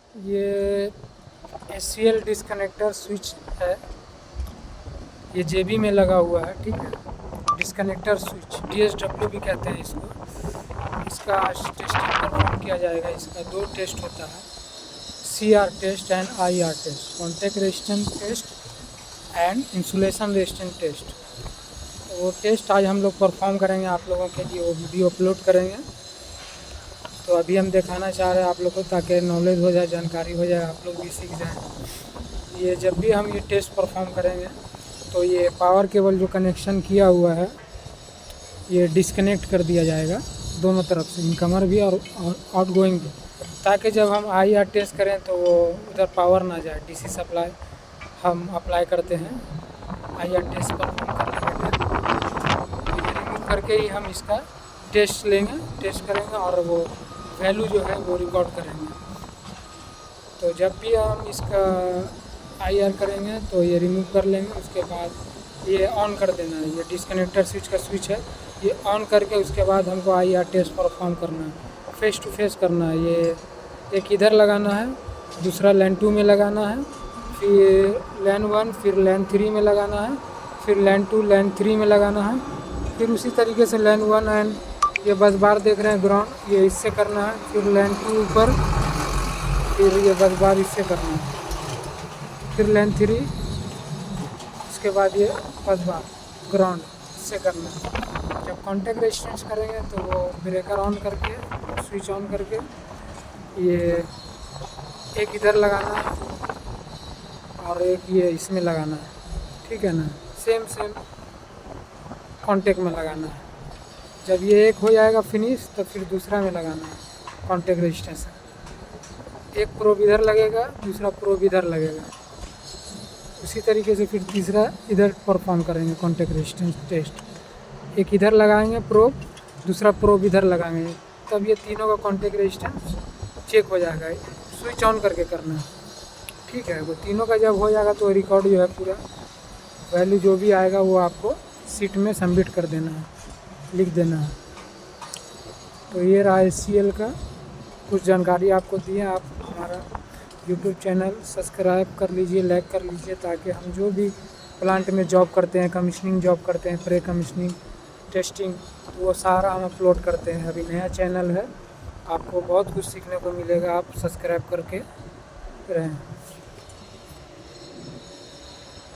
ये SCL disconnector switch है, ये JB में लगा हुआ है। ठीक है, डिस्कनेक्टर स्विच DSW भी कहते हैं इसको। इसका आज टेस्टिंग परफॉर्म किया जाएगा। इसका 2 टेस्ट होता है, CR test and IR test, contact resistance test and insulation resistance test. वो टेस्ट आज हम लोग परफॉर्म करेंगे, आप लोगों के लिए वो वीडियो अपलोड करेंगे। तो अभी हम दिखाना चाह रहे हैं आप लोग को, ताकि नॉलेज हो जाए, जानकारी हो जाए, आप लोग भी सीख जाएं। ये जब भी हम ये टेस्ट परफॉर्म करेंगे तो ये पावर केबल जो कनेक्शन किया हुआ है ये डिस्कनेक्ट कर दिया जाएगा दोनों तरफ से, इनकमर भी और आउटगोइंग भी, ताकि जब हम IR टेस्ट करें तो वो उधर पावर ना जाए। DC सप्लाई हम अप्लाई करते हैं IR टेस्ट परफॉर्म करने के लिए। तो ये रिमूव करके ही हम इसका टेस्ट लेंगे, टेस्ट करेंगे और वो वैल्यू जो है वो रिकॉर्ड करेंगे। तो जब भी हम इसका IR करेंगे तो ये रिमूव कर लेंगे, उसके बाद ये ऑन कर देना है। ये डिस्कनेक्टर स्विच का स्विच है, ये ऑन करके उसके बाद हमको IR टेस्ट परफॉर्म करना है, फेस टू फेस करना है। ये एक इधर लगाना है, दूसरा LAN 2 में लगाना है, फिर LAN 1, फिर LAN 3 में लगाना है, फिर LAN 2 LAN 3 में लगाना है, फिर उसी तरीके से LAN 1 एंड ये बस बार देख रहे हैं ग्राउंड, ये इससे करना है, फिर LAN 2 ऊपर, फिर ये बस बार इससे करना है, फिर LAN 3, उसके बाद ये बस बार ग्राउंड इससे करना है। जब कॉन्टैक्ट रेजिस्टेंस करेंगे तो वो ब्रेकर ऑन करके, स्विच ऑन करके ये एक इधर लगाना है और एक ये इसमें लगाना है। ठीक है ना, सेम कॉन्टैक्ट में लगाना है। जब ये एक हो जाएगा फिनिश तो फिर दूसरा में लगाना है कॉन्टैक्ट रेजिस्टेंस। एक प्रोब इधर लगेगा, दूसरा प्रोब इधर लगेगा, उसी तरीके से फिर तीसरा इधर परफॉर्म करेंगे कॉन्टैक्ट रेजिस्टेंस टेस्ट। एक इधर लगाएंगे प्रोब, दूसरा प्रोब इधर लगाएंगे, तब ये तीनों का कॉन्टैक्ट रेजिस्टेंस चेक हो जाएगा। स्विच ऑन करके करना है। ठीक है, वो तीनों का जब हो जाएगा तो रिकॉर्ड जो है पूरा वैल्यू जो भी आएगा वो आपको शीट में सबमिट कर देना है, लिख देना है। तो ये रहा SCL का कुछ जानकारी आपको दी है। आप हमारा YouTube चैनल सब्सक्राइब कर लीजिए, लाइक कर लीजिए, ताकि हम जो भी प्लांट में जॉब करते हैं, कमीशनिंग जॉब करते हैं, प्रे कमीशनिंग, टेस्टिंग, तो वो सारा हम अपलोड करते हैं। अभी नया चैनल है, आपको बहुत कुछ सीखने को मिलेगा, आप सब्सक्राइब करके रहें।